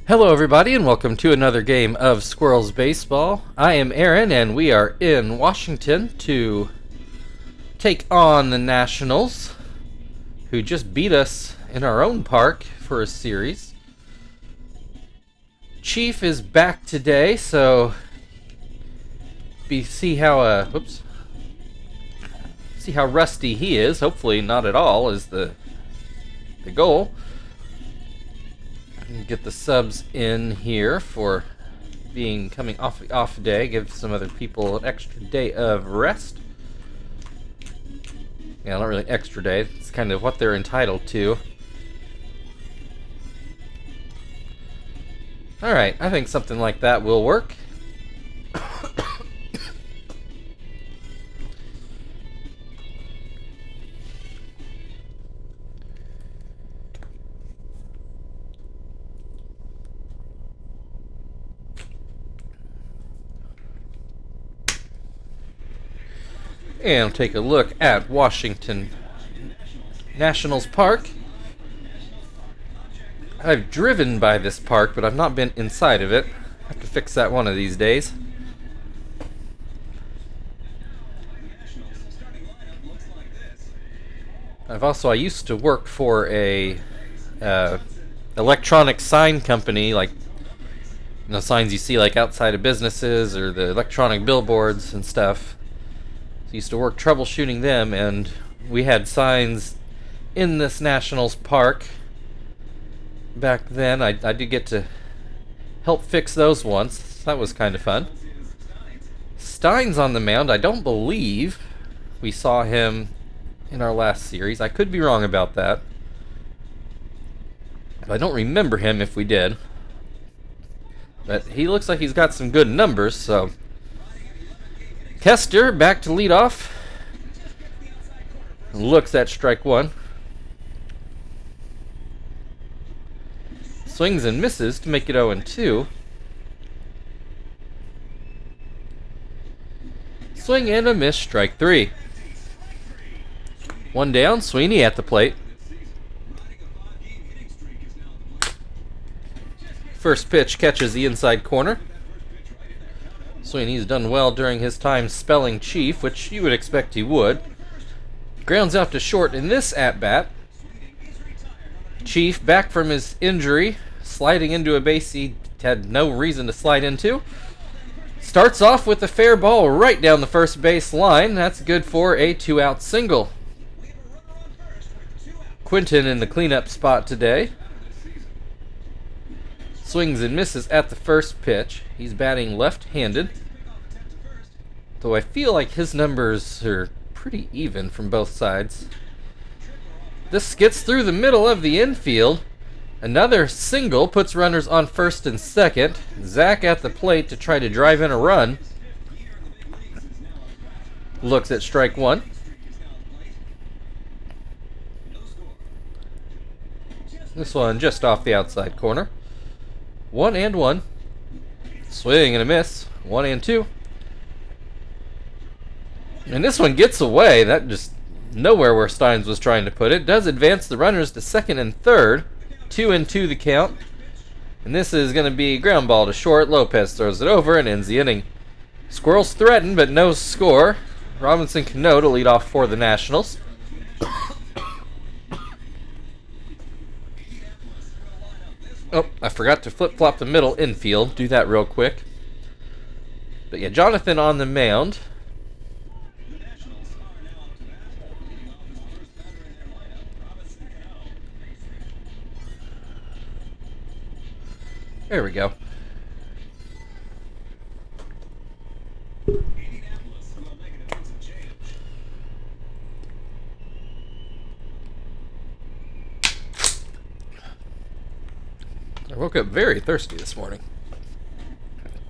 Hello everybody and welcome to another game of Squirrels Baseball. I am Aaron and we are in Washington to take on the Nationals, who just beat us in our own park for a series. Chief is back today, so see how rusty he is. Hopefully not at all is the goal. Get the subs in here for coming off day. Give some other people an extra day of rest. Yeah, not really extra day. It's kind of what they're entitled to. Alright, I think something like that will work. And take a look at Washington Nationals Park. I've driven by this park, but I've not been inside of it. I have to fix that one of these days. I used to work for a electronic sign company, like signs you see like outside of businesses or the electronic billboards and stuff. So I used to work troubleshooting them, and we had signs in this Nationals Park back then. I did get to help fix those once. That was kind of fun. Stein's on the mound. I don't believe we saw him in our last series. I could be wrong about that. I don't remember him if we did. But he looks like he's got some good numbers, so... Kester back to lead off. Looks at strike one. Swings and misses to make it 0-2. Swing and a miss, strike three. One down, Sweeney at the plate. First pitch catches the inside corner. Sweeney's done well during his time spelling Chief, which you would expect he would. Grounds out to short in this at-bat. Chief, back from his injury, sliding into a base he had no reason to slide into. Starts off with a fair ball right down the first base line. That's good for a 2-out single. Quinton in the cleanup spot today. Swings and misses at the first pitch. He's batting left-handed. Though I feel like his numbers are pretty even from both sides. This gets through the middle of the infield. Another single puts runners on first and second. Zach at the plate to try to drive in a run. Looks at strike one. This one just off the outside corner. 1-1. Swing and a miss. 1-2. And this one gets away. That just nowhere where Steins was trying to put it. Does advance the runners to second and third. 2-2 the count. And this is going to be ground ball to short. Lopez throws it over and ends the inning. Squirrels threaten, but no score. Robinson Cano to lead off for the Nationals. Oh, I forgot to flip-flop the middle infield. Do that real quick. But yeah, Jonathan on the mound. There we go. I woke up very thirsty this morning.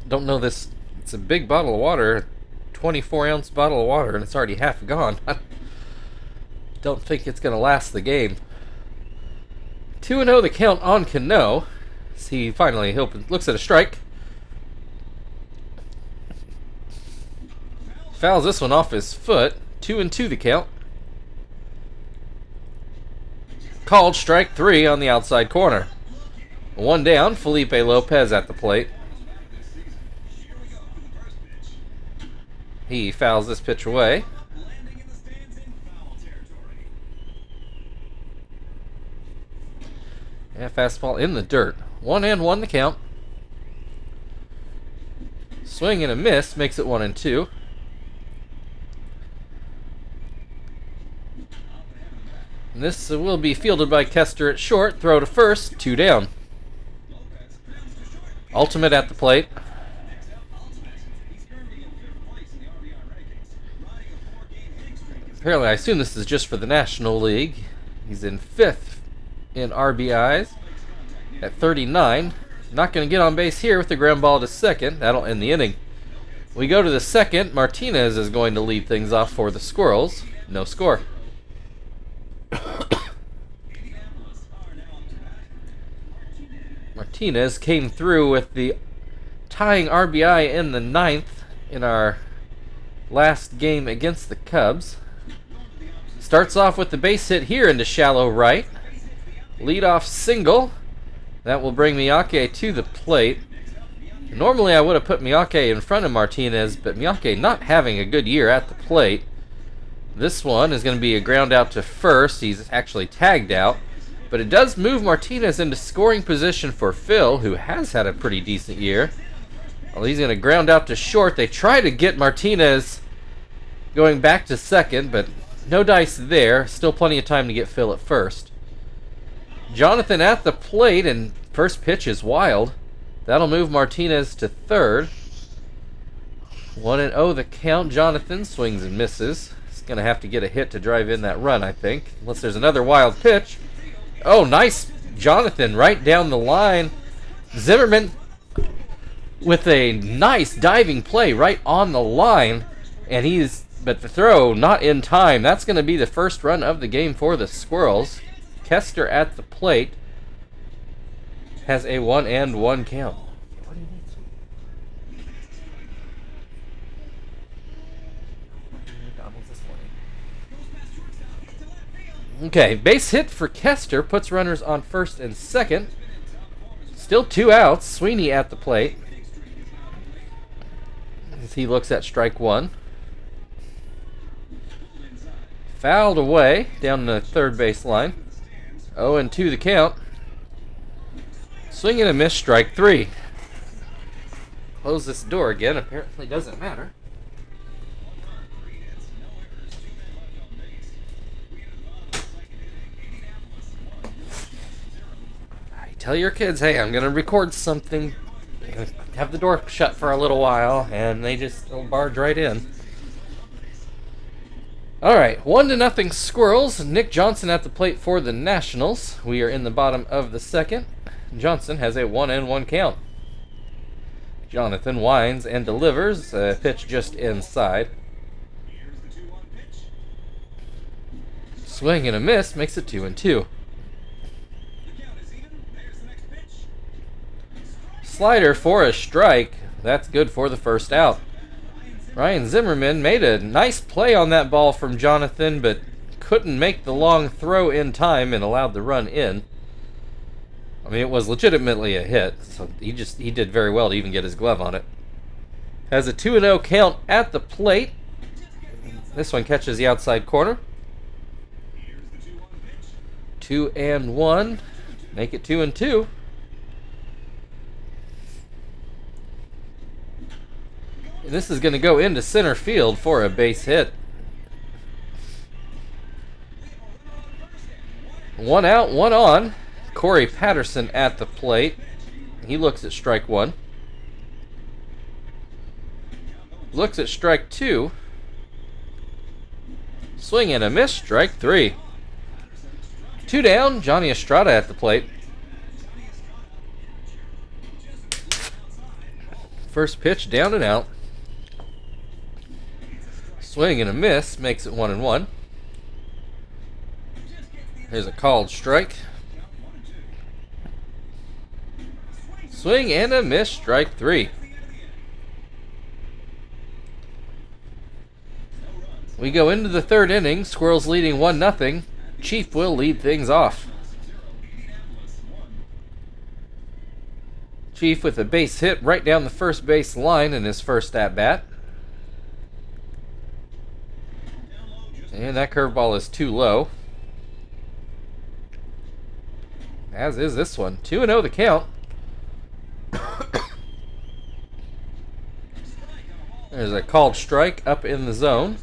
Don't know this. It's a big bottle of water, 24-ounce bottle of water, and it's already half gone. I don't think it's going to last the game. 2-0 the count on Cano. He finally looks at a strike. Fouls this one off his foot. 2-2 the count. Called strike three on the outside corner. One down, Felipe Lopez at the plate. He fouls this pitch away. Yeah, fastball in the dirt. 1-1 the count. Swing and a miss makes it 1-2. And this will be fielded by Kester at short. Throw to first. 2 down. Ultimate at the plate. Apparently, I assume this is just for the National League. He's in 5th in RBIs at 39. Not going to get on base here with the ground ball to second. That'll end the inning. We go to the second. Martinez is going to lead things off for the Squirrels. No score. Martinez came through with the tying RBI in the 9th in our last game against the Cubs. Starts off with the base hit here into shallow right. Leadoff single. That will bring Miyake to the plate. Normally I would have put Miyake in front of Martinez, but Miyake not having a good year at the plate. This one is going to be a ground out to first. He's actually tagged out. But it does move Martinez into scoring position for Phil, who has had a pretty decent year. Well, he's going to ground out to short. They try to get Martinez going back to second, but no dice there. Still plenty of time to get Phil at first. Jonathan at the plate, and first pitch is wild. That'll move Martinez to third. 1-0 the count. Jonathan swings and misses. He's going to have to get a hit to drive in that run, I think. Unless there's another wild pitch. Oh, nice. Jonathan right down the line. Zimmerman with a nice diving play right on the line. But the throw not in time. That's going to be the first run of the game for the Squirrels. Kester at the plate has a 1-1 count. Okay, base hit for Kester puts runners on first and second. Still 2 outs. Sweeney at the plate as he looks at strike 1. Fouled away down the third base line. 0-2 the count. Swing and a miss, strike 3. Close this door again. Apparently doesn't matter. Tell your kids, hey, I'm going to record something. Have the door shut for a little while, and they just barge right in. Alright, 1-0 Squirrels. Nick Johnson at the plate for the Nationals. We are in the bottom of the second. Johnson has a 1-1 count. Jonathan winds and delivers. A pitch just inside. Swing and a miss makes it 2-2. Slider for a strike. That's good for the first out. Ryan Zimmerman made a nice play on that ball from Jonathan, but couldn't make the long throw in time and allowed the run in. I mean, it was legitimately a hit, so he did very well to even get his glove on it. Has a 2-0 count at the plate. This one catches the outside corner. 2-1. Make it 2-2. And this is going to go into center field for a base hit. 1 out, 1 on. Corey Patterson at the plate. He looks at strike 1. Looks at strike 2. Swing and a miss, strike 3. 2 down, Johnny Estrada at the plate. First pitch down and out. Swing and a miss makes it 1-1. Here's a called strike. Swing and a miss, strike 3. We go into the third inning. Squirrels leading 1-0. Chief will lead things off. Chief with a base hit right down the first base line in his first at-bat. And that curveball is too low. As is this one. 2-0 the count. There's a called strike up in the zone.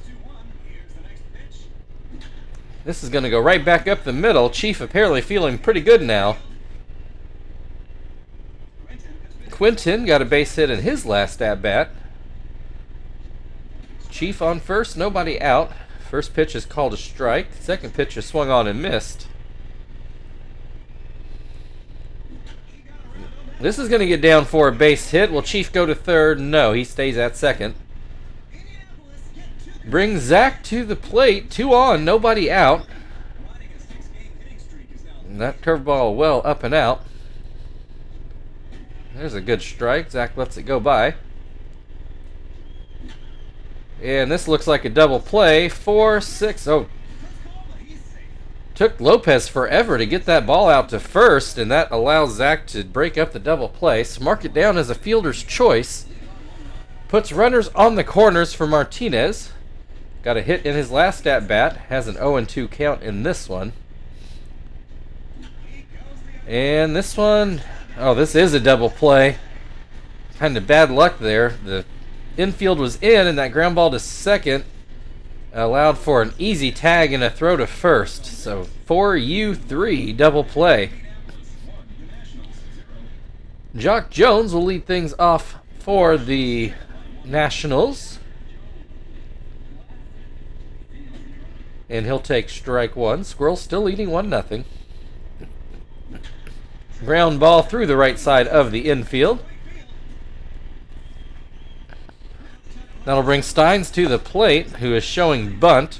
This is going to go right back up the middle. Chief apparently feeling pretty good now. Quinton got a base hit in his last at-bat. Chief on first, nobody out. First pitch is called a strike. Second pitch is swung on and missed. This is going to get down for a base hit. Will Chief go to third? No, he stays at second. Brings Zach to the plate. 2 on, nobody out. And that curveball well up and out. There's a good strike. Zach lets it go by. And this looks like a double play. 4-6. Oh. Took Lopez forever to get that ball out to first, and that allows Zach to break up the double play. So mark it down as a fielder's choice. Puts runners on the corners for Martinez. Got a hit in his last at-bat. Has an 0-2 count in this one. And this one, oh, this is a double play. Kind of bad luck there. The infield was in, and that ground ball to second allowed for an easy tag and a throw to first. So 4-3 double play. Jock Jones will lead things off for the Nationals. And he'll take strike one. Squirrels still leading 1-0. Ground ball through the right side of the infield. That'll bring Steins to the plate, who is showing bunt.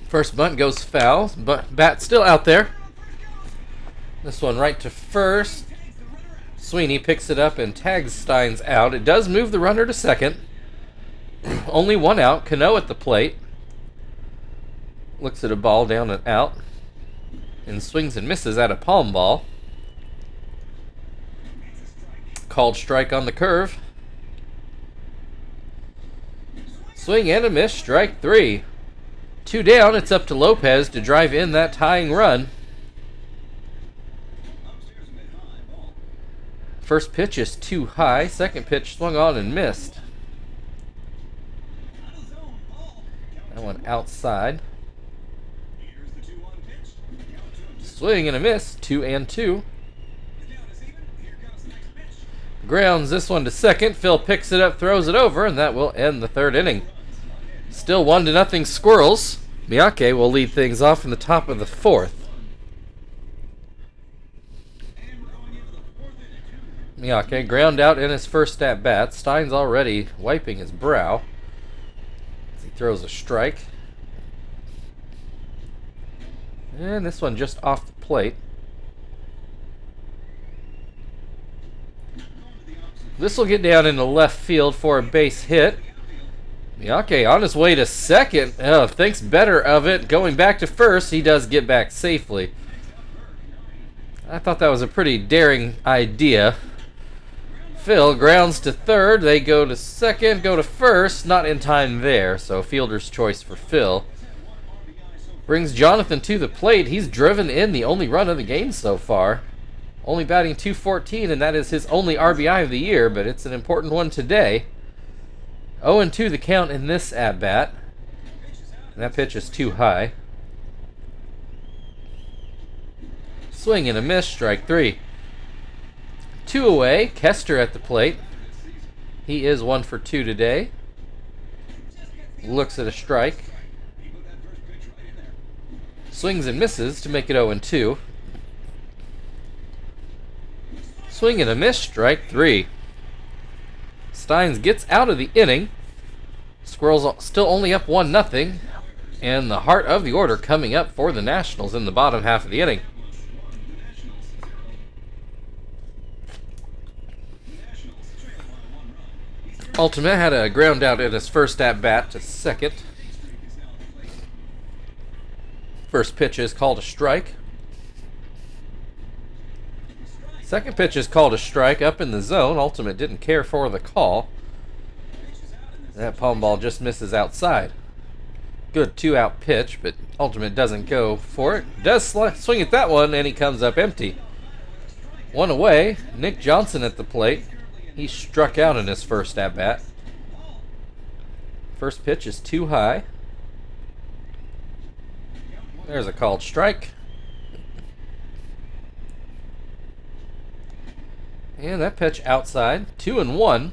First bunt goes foul, but bat still out there. This one right to first. Sweeney picks it up and tags Steins out. It does move the runner to second. Only 1 out. Cano at the plate. Looks at a ball down and out. And swings and misses at a palm ball. Called strike on the curve. Swing and a miss. Strike 3. 2 down. It's up to Lopez to drive in that tying run. First pitch is too high. Second pitch swung on and missed. That one outside. Swing and a miss. 2-2. Grounds this one to second. Phil picks it up, throws it over, and that will end the third inning. Still 1-0 Squirrels. Miyake will lead things off in the top of the fourth. Miyake ground out in his first at-bat. Stein's already wiping his brow as he throws a strike. And this one just off the plate. This will get down into left field for a base hit. Miyake on his way to second. Thinks better of it. Going back to first, he does get back safely. I thought that was a pretty daring idea. Phil grounds to third. They go to second, go to first. Not in time there, so fielder's choice for Phil. Brings Jonathan to the plate. He's driven in the only run of the game so far. Only batting .214, and that is his only RBI of the year, but it's an important one today. 0-2 the count in this at-bat. And that pitch is too high. Swing and a miss, strike 3. 2 away, Kester at the plate. He is 1 for 2 today. Looks at a strike. Swings and misses to make it 0-2. Swing and a miss, strike 3. Steins gets out of the inning. Squirrels still only up 1-0. And the heart of the order coming up for the Nationals in the bottom half of the inning. Ultimate had a ground out in his first at-bat to second. First pitch is called a strike. Second pitch is called a strike up in the zone. Ultimate didn't care for the call. That palm ball just misses outside. Good 2-out pitch, but Ultimate doesn't go for it. Does swing at that one, and he comes up empty. One away. Nick Johnson at the plate. He struck out in his first at-bat. First pitch is too high. There's a called strike. And that pitch outside. 2-1.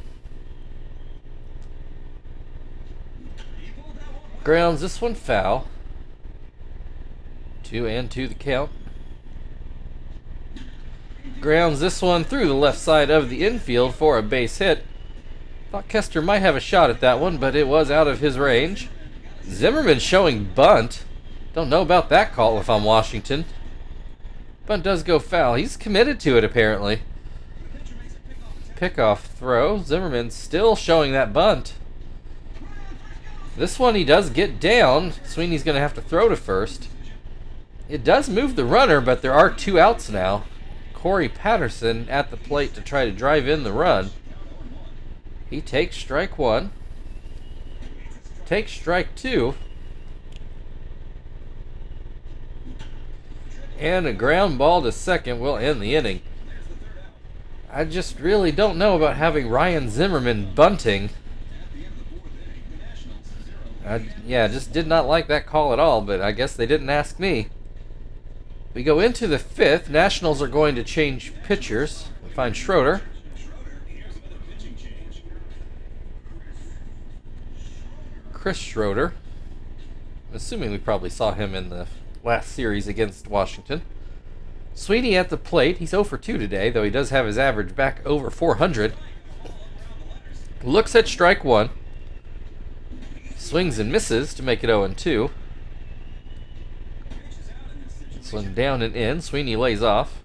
Grounds this one foul. 2-2 the count. Grounds this one through the left side of the infield for a base hit. Thought Kester might have a shot at that one, but it was out of his range. Zimmerman showing bunt. Don't know about that call if I'm Washington. Bunt does go foul. He's committed to it apparently. Pickoff throw. Zimmerman still showing that bunt. This one he does get down. Sweeney's going to have to throw to first. It does move the runner, but there are 2 outs now. Corey Patterson at the plate to try to drive in the run. He takes strike 1. Takes strike 2. And a ground ball to second will end the inning. I just really don't know about having Ryan Zimmerman bunting. Yeah, just did not like that call at all, but I guess they didn't ask me. We go into the 5th. Nationals are going to change pitchers. Find Schroeder. Chris Schroeder. I'm assuming we probably saw him in the last series against Washington. Sweeney at the plate. He's 0 for 2 today, though he does have his average back over 400. Looks at strike 1. Swings and misses to make it 0-2. This one down and in. Sweeney lays off.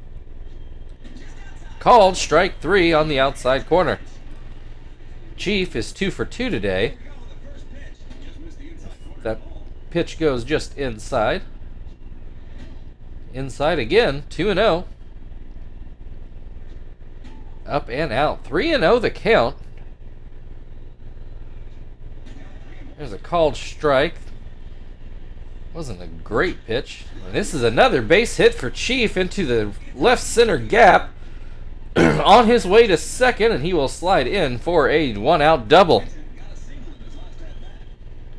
Called strike 3 on the outside corner. Chief is 2 for 2 today. That pitch goes just inside. Inside again. 2-0. Up and out. 3-0 the count. There's a called strike. Wasn't a great pitch. And this is another base hit for Chief into the left center gap. On his way to second, and he will slide in for a 1-out double.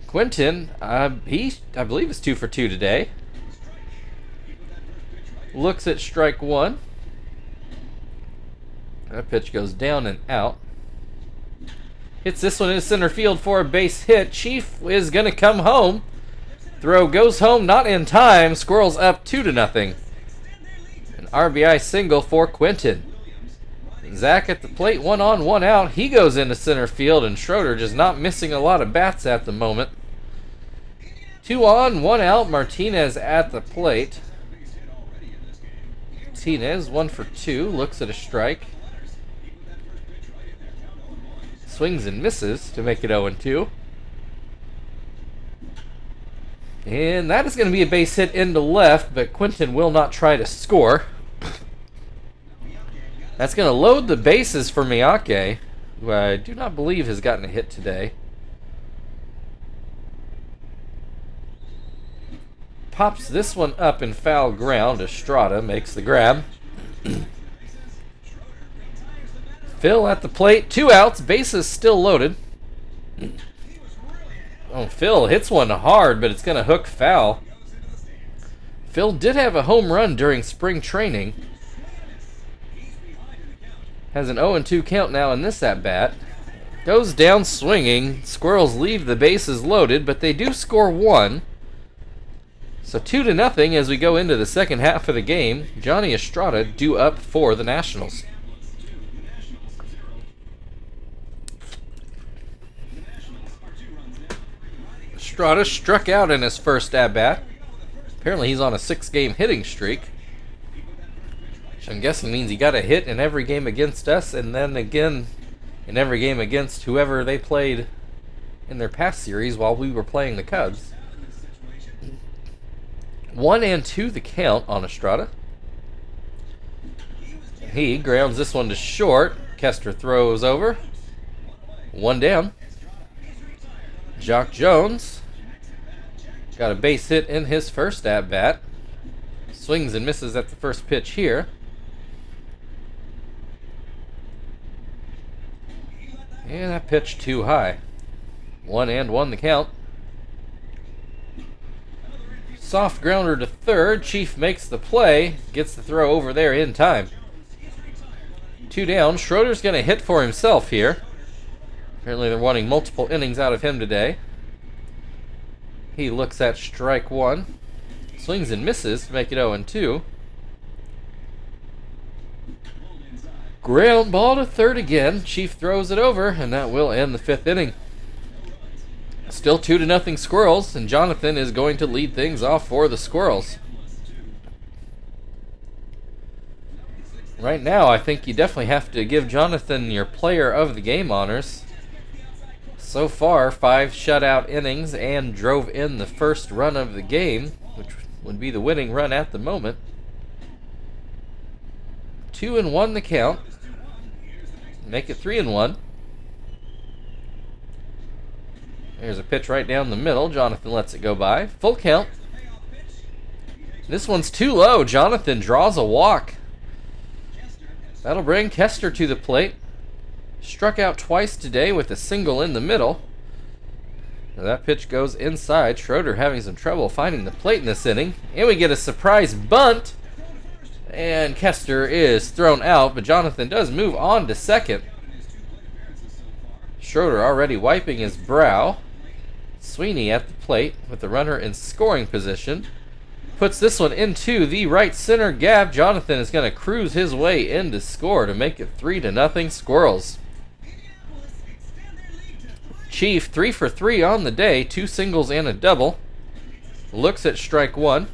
Quinton, I believe is 2 for 2 today. Looks at strike 1. That pitch goes down and out. Hits this one in center field for a base hit. Chief is going to come home. Throw goes home, not in time. Squirrels up 2-0. An RBI single for Quinton. Zach at the plate, 1 on, 1 out. He goes into center field, and Schroeder just not missing a lot of bats at the moment. 2 on, 1 out. Martinez at the plate. Martinez, 1 for 2. Looks at a strike. Swings and misses to make it 0-2. And that is going to be a base hit into left, but Quinton will not try to score. That's going to load the bases for Miyake, who I do not believe has gotten a hit today. Pops this one up in foul ground. Estrada makes the grab. Phil at the plate. 2 outs. Bases still loaded. Oh, Phil hits one hard, but it's going to hook foul. Phil did have a home run during spring training. Has an 0-2 count now in this at-bat. Goes down swinging. Squirrels leave the bases loaded, but they do score 1. So 2-0 as we go into the second half of the game. Johnny Estrada due up for the Nationals. Estrada struck out in his first at-bat. Apparently he's on a 6-game hitting streak, which I'm guessing means he got a hit in every game against us, and then again in every game against whoever they played in their past series while we were playing the Cubs. 1-2 the count on Estrada. He grounds this one to short. Kester throws over. One down. Jock Jones got a base hit in his first at-bat. Swings and misses at the first pitch here. And that pitch too high. 1-1 the count. Soft grounder to third. Chief makes the play. Gets the throw over there in time. 2 down. Schroeder's going to hit for himself here. Apparently they're wanting multiple innings out of him today. He looks at strike 1. Swings and misses to make it 0-2. Ground ball to third again. Chief throws it over, and that will end the 5th inning. Still 2-0 Squirrels, and Jonathan is going to lead things off for the Squirrels. Right now, I think you definitely have to give Jonathan your player of the game honors. So far, 5 shutout innings and drove in the first run of the game, which would be the winning run at the moment. 2-1 the count. Make it 3-1. There's a pitch right down the middle. Jonathan lets it go by. Full count. This one's too low. Jonathan draws a walk. That'll bring Kester to the plate. Struck out twice today with a single in the middle. Now that pitch goes inside. Schroeder having some trouble finding the plate in this inning. And we get a surprise bunt. And Kester is thrown out, but Jonathan does move on to second. Schroeder already wiping his brow. Sweeney at the plate with the runner in scoring position. Puts this one into the right center gap. Jonathan is going to cruise his way in to score to make it 3-0 Squirrels. Chief 3 for 3 on the day. 2 singles and a double. Looks at strike 1.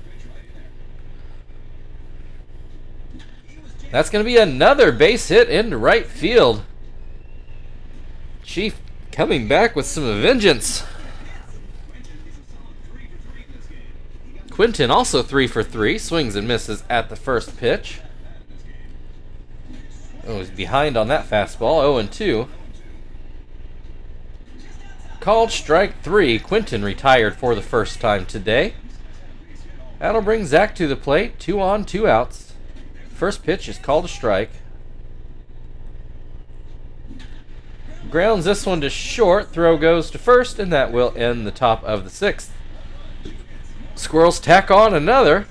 That's going to be another base hit into right field. Chief coming back with some vengeance. Quinton also 3 for 3. Swings and misses at the first pitch. Oh, he's behind on that fastball. 0-2. Called strike 3. Quinton retired for the first time today. That'll bring Zach to the plate. 2 on, 2 outs. First pitch is called a strike. Grounds this one to short. Throw goes to first, and that will end the top of the 6th. Squirrels tack on another.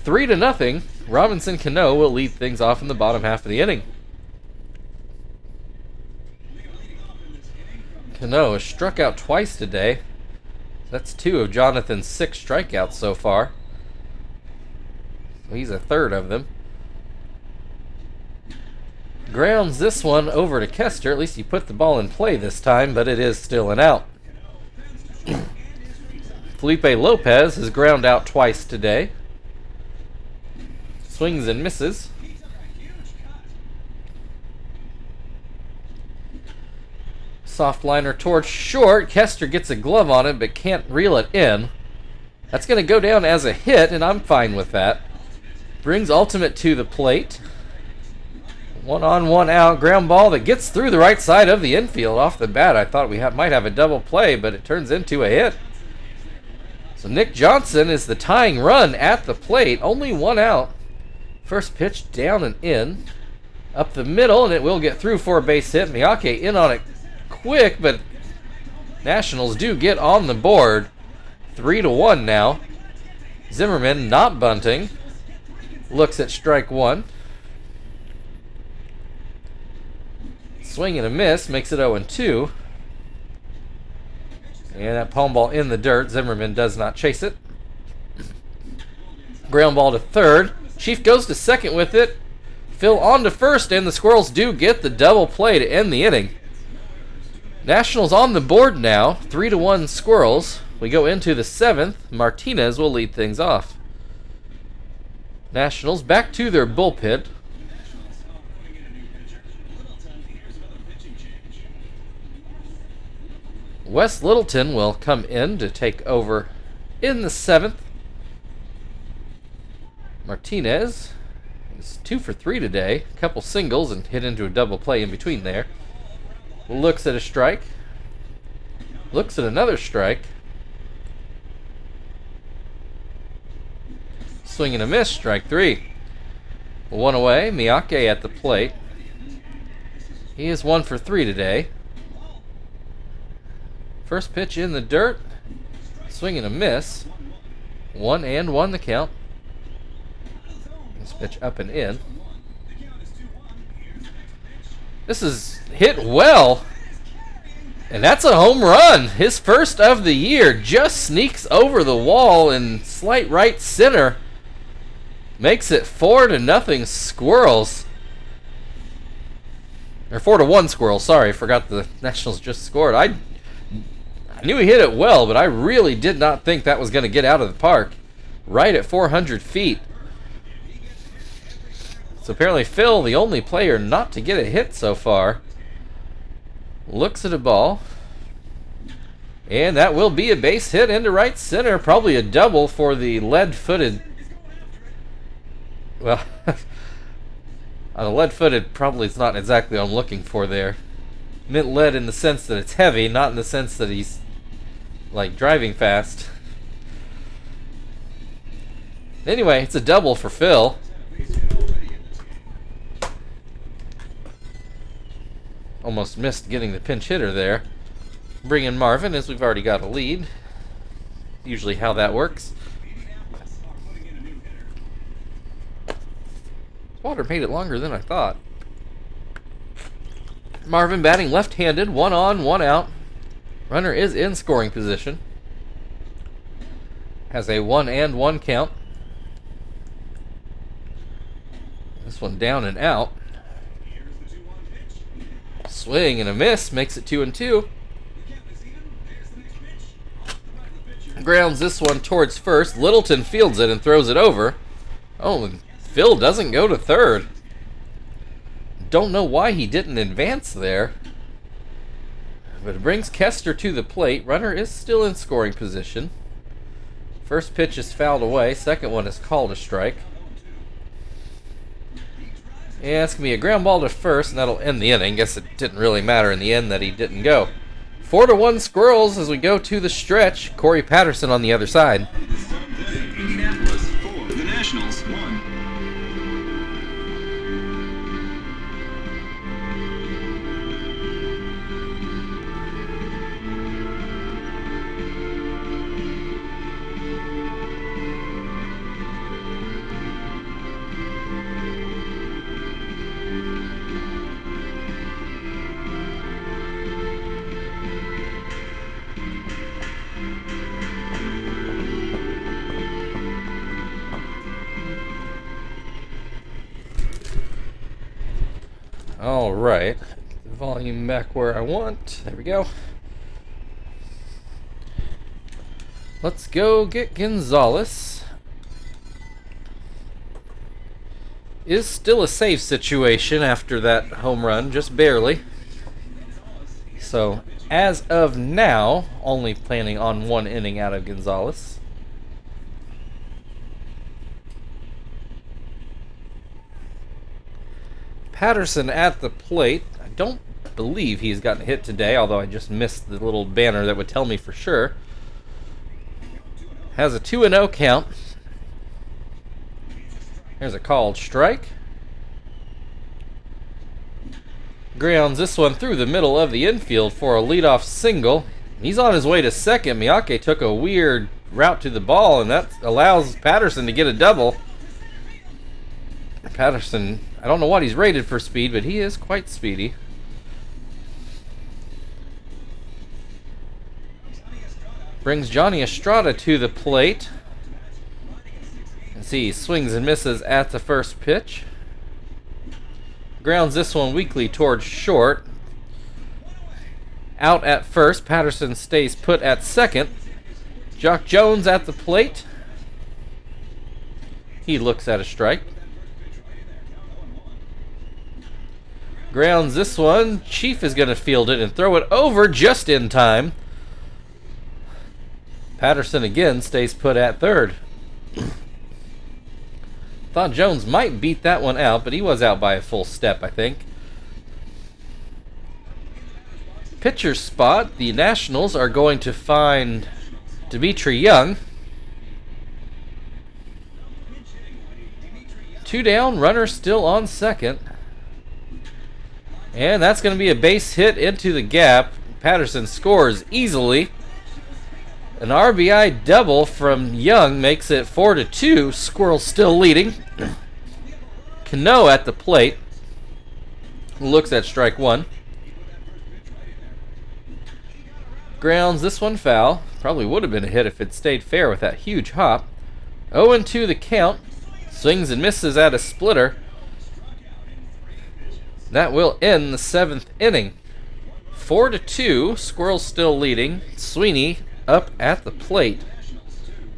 3-0. Robinson Cano will lead things off in the bottom half of the inning. Cano has struck out twice today. That's 2 of Jonathan's 6 strikeouts so far. So he's a third of them. Grounds this one over to Kester. At least he put the ball in play this time, but it is still an out. Felipe Lopez has ground out twice today. Swings and misses. Soft liner towards short. Kester gets a glove on it, but can't reel it in. That's going to go down as a hit, and I'm fine with that. Brings Ultimate to the plate. 1 on, 1 out. Ground ball that gets through the right side of the infield. Off the bat, I thought we might have a double play, but it turns into a hit. So Nick Johnson is the tying run at the plate. Only 1 out. First pitch down and in. Up the middle, and it will get through for a base hit. Miyake in on it quick, but Nationals do get on the board. 3-1 now. Zimmerman not bunting. Looks at strike 1. Swing and a miss, makes it 0-2. And that palm ball in the dirt. Zimmerman does not chase it. Ground ball to third. Chief goes to second with it. Phil on to first, and the Squirrels do get the double play to end the inning. Nationals on the board now. 3-1 Squirrels. We go into the 7th. Martinez will lead things off. Nationals back to their bullpen. Wes Littleton will come in to take over in the 7th. Martinez He's 2 for 3 today. A couple singles and hit into a double play in between there. Looks at a strike. Looks at another strike. Swing and a miss, strike 3. 1 away, Miyake at the plate. He is 1 for 3 today. First pitch in the dirt. Swing and a miss. 1-1 the count. This pitch up and in. This is hit well. And that's a home run. His first of the year. Just sneaks over the wall in slight right center. Makes it 4-0 Squirrels. Or 4-1 Squirrels. Sorry, forgot the Nationals just scored. I knew he hit it well, but I really did not think that was going to get out of the park. Right at 400 feet. So apparently Phil, the only player not to get a hit so far, looks at a ball. And that will be a base hit into right center. Probably a double for the lead-footed. Well, on a lead-footed probably is not exactly what I'm looking for there. Meant lead in the sense that it's heavy, not in the sense that he's like driving fast. Anyway, it's a double for Phil. Almost missed getting the pinch hitter there. Bring in Marvin as we've already got a lead. Usually how that works. Water made it longer than I thought. Marvin batting left-handed, 1 on, 1 out. Runner is in scoring position. Has a 1-1 count. This one down and out. Swing and a miss makes it 2-2. Grounds this one towards first. Littleton fields it and throws it over. Oh, and Phil doesn't go to third. Don't know why he didn't advance there. But it brings Kester to the plate. Runner is still in scoring position. First pitch is fouled away. Second one is called a strike. Yeah, it's going to be a ground ball to first, and that'll end the inning. Guess it didn't really matter in the end that he didn't go. 4-1 Squirrels as we go to the stretch. Corey Patterson on the other side. Indianapolis 4, the Nationals 1. All right, the volume back where I want. There we go. Let's go get Gonzalez. Is still a safe situation after that home run, just barely. So, as of now, only planning on 1 inning out of Gonzalez. Patterson at the plate. I don't believe he's gotten a hit today, although I just missed the little banner that would tell me for sure. Has a 2-0 count. Here's a called strike. Grounds this one through the middle of the infield for a leadoff single. He's on his way to second. Miyake took a weird route to the ball, and that allows Patterson to get a double. Patterson, I don't know what he's rated for speed, but he is quite speedy. Brings Johnny Estrada to the plate. As he swings and misses at the first pitch. Grounds this one weakly towards short. Out at first. Patterson stays put at second. Jock Jones at the plate. He looks at a strike. Grounds this one. Chief is going to field it and throw it over just in time. Patterson again stays put at third. Thought Jones might beat that one out, but he was out by a full step, I think. Pitcher spot, the Nationals are going to find Dimitri Young. 2 down, runner still on second. And that's going to be a base hit into the gap. Patterson scores easily. An RBI double from Young makes it 4-2. Squirrels still leading. Cano at the plate. Looks at strike one. Grounds this one foul. Probably would have been a hit if it stayed fair with that huge hop. 0-2 the count. Swings and misses at a splitter. That will end the 7th inning. 4-2. Squirrels still leading. Sweeney up at the plate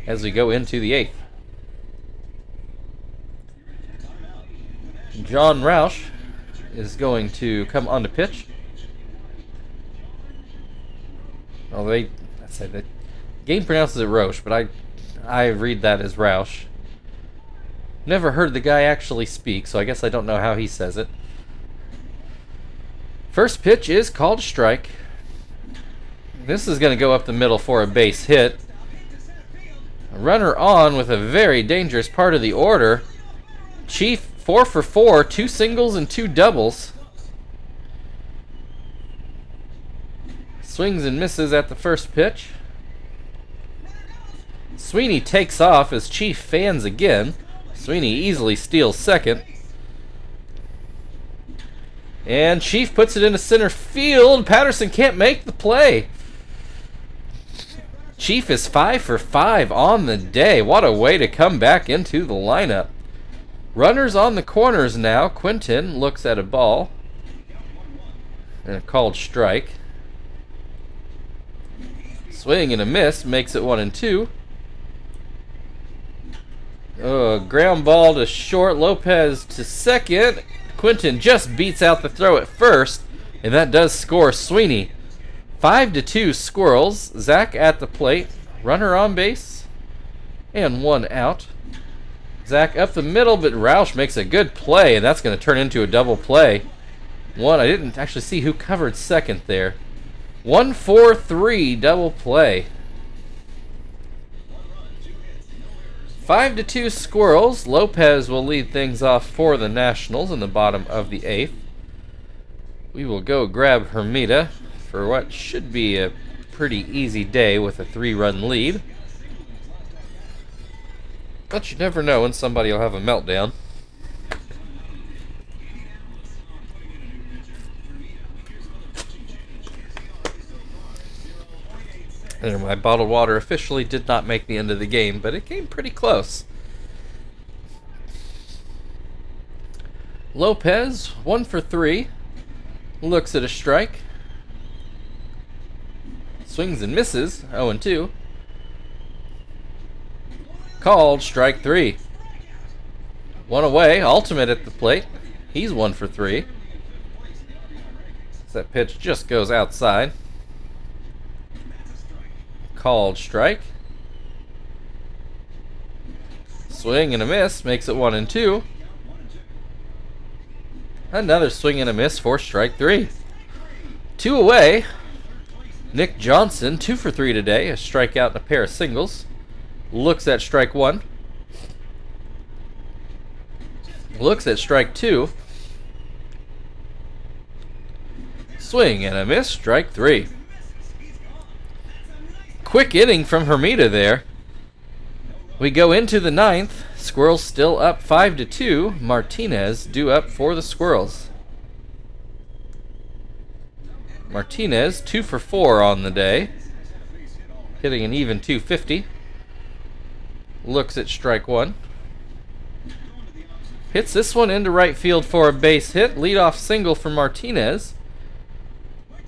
as we go into the 8th. John Roush is going to come on to pitch. Oh, I said that game pronounces it Roche, but I read that as Roush. Never heard the guy actually speak, so I guess I don't know how he says it. First pitch is called strike. This is going to go up the middle for a base hit. A runner on with a very dangerous part of the order. Chief 4 for 4, 2 singles and 2 doubles. Swings and misses at the first pitch. Sweeney takes off as Chief fans again. Sweeney easily steals second. And Chief puts it into center field. Patterson can't make the play. Chief is 5 for 5 on the day. What a way to come back into the lineup. Runners on the corners now. Quinton looks at a ball. And a called strike. Swing and a miss makes it 1-2. Ground ball to short. Lopez to second. Quinton just beats out the throw at first. And that does score Sweeney. 5-2 Squirrels. Zach at the plate. Runner on base. And 1 out. Zach up the middle, but Roush makes a good play, and that's going to turn into a double play. I didn't actually see who covered second there. 1-4-3 double play. 5-2 Squirrels. Lopez will lead things off for the Nationals in the bottom of the 8th. We will go grab Hermida for what should be a pretty easy day with a 3-run lead. But you never know when somebody will have a meltdown. And my bottled water officially did not make the end of the game, but it came pretty close. Lopez, 1 for 3. Looks at a strike. Swings and misses, 0-2. Called strike 3. 1 away, Ultimate at the plate. He's 1 for 3. That pitch just goes outside. Called strike. Swing and a miss makes it 1-2. Another swing and a miss for strike 3. 2 away. Nick Johnson, 2 for 3 today. A strikeout and a pair of singles. Looks at strike 1. Looks at strike 2. Swing and a miss, strike 3. Quick inning from Hermida there. We go into the 9th. Squirrels still up 5-2. Martinez due up for the Squirrels. Martinez 2 for 4 on the day. Hitting an even 250. Looks at strike 1. Hits this one into right field for a base hit. Leadoff single for Martinez.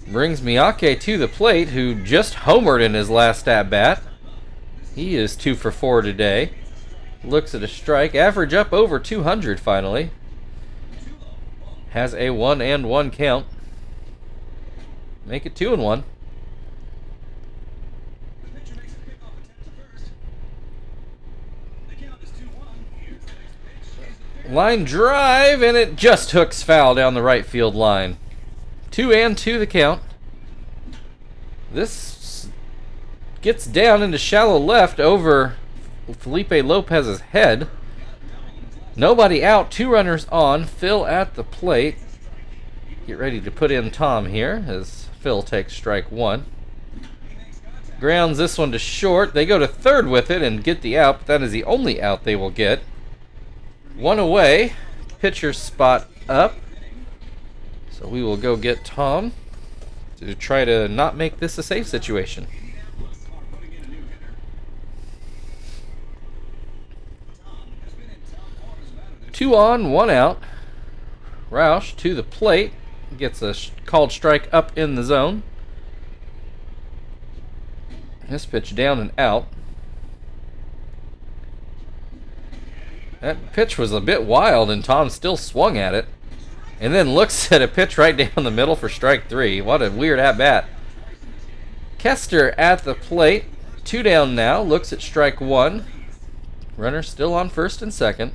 Brings Miyake to the plate, who just homered in his last at-bat. He is 2 for 4 today. Looks at a strike. Average up over 200 finally. Has a 1-1 count. Make it 2-1. Line drive, and it just hooks foul down the right field line. 2-2 the count. This gets down into shallow left over Felipe Lopez's head. Nobody out, 2 runners on. Phil at the plate. Get ready to put in Tom here as Phil takes strike 1. Grounds this one to short. They go to third with it and get the out, but that is the only out they will get. 1 away. Pitcher spot up. So we will go get Tom to try to not make this a safe situation. Two on, 1 out. Roush to the plate. Gets a called strike up in the zone. This pitch down and out. That pitch was a bit wild, and Tom still swung at it. And then looks at a pitch right down the middle for strike 3. What a weird at-bat. Kester at the plate. 2 down now. Looks at strike 1. Runner still on first and second.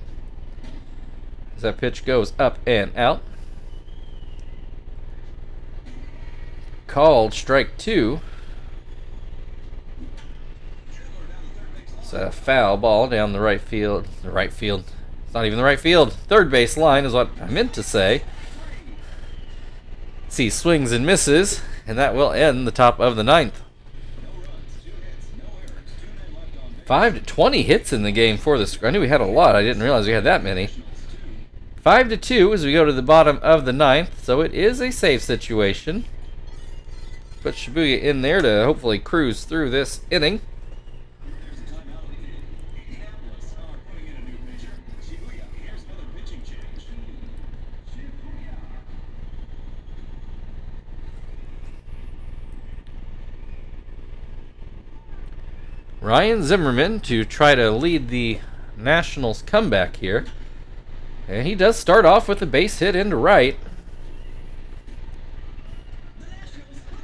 As that pitch goes up and out. Called strike 2. It's a foul ball down the right field. It's not even the right field. Third base line is what I meant to say. See, swings and misses, and that will end the top of the 9th. 5-20 hits in the game for the Squirrels. I knew we had a lot. I didn't realize we had that many. 5-2 as we go to the bottom of the 9th, so it is a safe situation. Put Shibuya in there to hopefully cruise through this inning. Ryan Zimmerman to try to lead the Nationals comeback here. And he does start off with a base hit into right.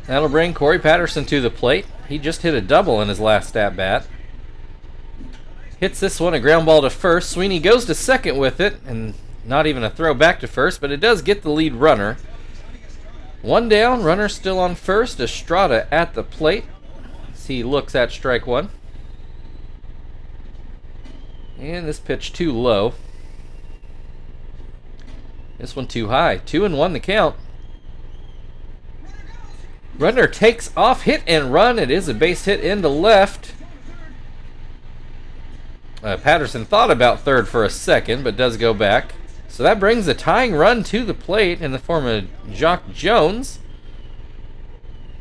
That'll bring Corey Patterson to the plate. He just hit a double in his last at-bat. Hits this one, a ground ball to first. Sweeney goes to second with it, and not even a throw back to first, but it does get the lead runner. 1 down, runner still on first. Estrada at the plate. As he looks at strike 1. And this pitch too low. This one too high. 2-1 the count. Runner takes off, hit and run. It is a base hit into left. Patterson thought about third for a second, but does go back. So that brings a tying run to the plate in the form of Jock Jones.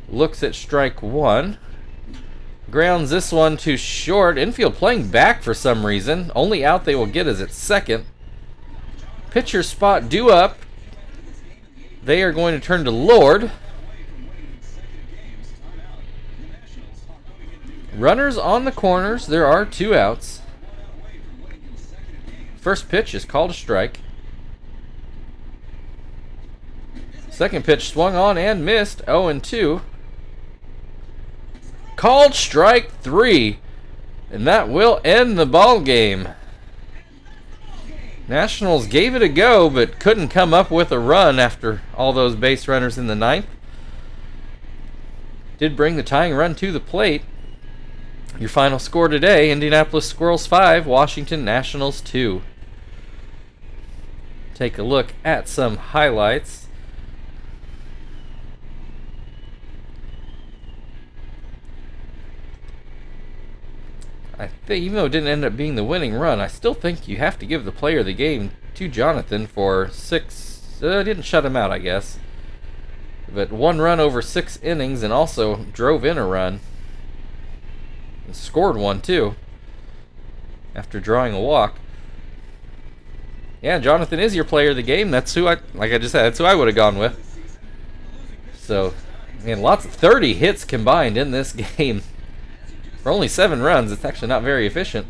Looks at strike 1. Grounds this one to short. Infield playing back for some reason. Only out they will get is at second. Pitcher spot due up. They are going to turn to Lord. Runners on the corners. There are 2 outs. First pitch is called a strike. Second pitch swung on and missed. 0-2. Called strike 3. And that will end the ball game. Nationals gave it a go, but couldn't come up with a run after all those base runners in the 9th. Did bring the tying run to the plate. Your final score today, Indianapolis Squirrels 5, Washington Nationals 2. Take a look at some highlights. I think, even though it didn't end up being the winning run, I still think you have to give the player of the game to Jonathan for 6. Didn't shut him out, I guess. But 1 run over 6 innings and also drove in a run. And scored 1 too. After drawing a walk. Yeah, Jonathan is your player of the game. That's who like I just said, that's who I would have gone with. So, man, lots of 30 hits combined in this game. For only 7 runs, it's actually not very efficient.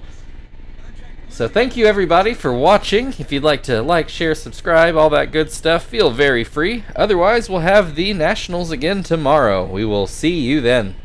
So thank you everybody for watching. If you'd like to like, share, subscribe, all that good stuff, feel very free. Otherwise, we'll have the Nationals again tomorrow. We will see you then.